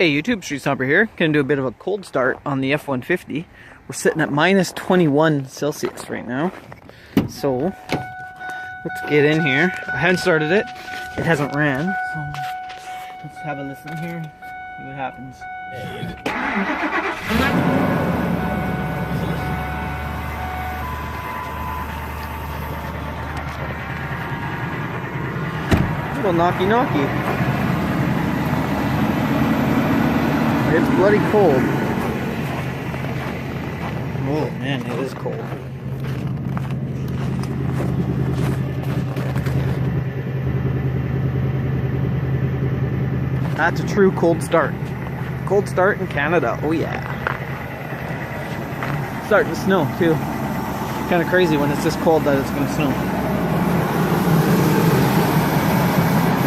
Hey YouTube, Street Stomper here. Gonna do a bit of a cold start on the F150. We're sitting at minus 21 Celsius right now. So, let's get in here. I haven't started it. It hasn't ran. So, let's have a listen here. See what happens. Little knocky. It's bloody cold. Oh man, it is cold. That's a true cold start. Cold start in Canada, oh yeah. Starting to snow too. Kind of crazy when it's this cold that it's gonna snow.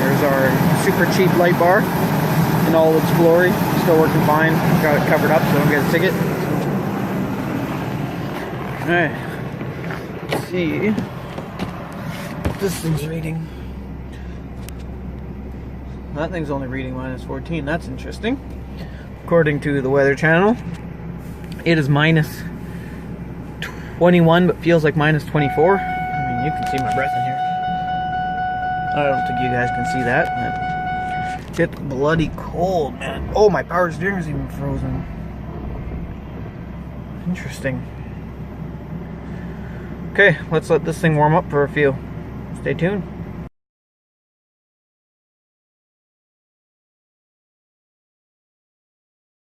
There's our super cheap light bar in all its glory. Still working fine. Got it covered up so I don't get a ticket. Alright. Let's see what this thing's reading. That thing's only reading minus 14. That's interesting. According to the Weather Channel, it is minus 21 but feels like minus 24. I mean, you can see my breath in here. I don't think you guys can see that. It's bloody cold, man. Oh, my power steering's even frozen. Interesting. Okay, let's let this thing warm up for a few. Stay tuned.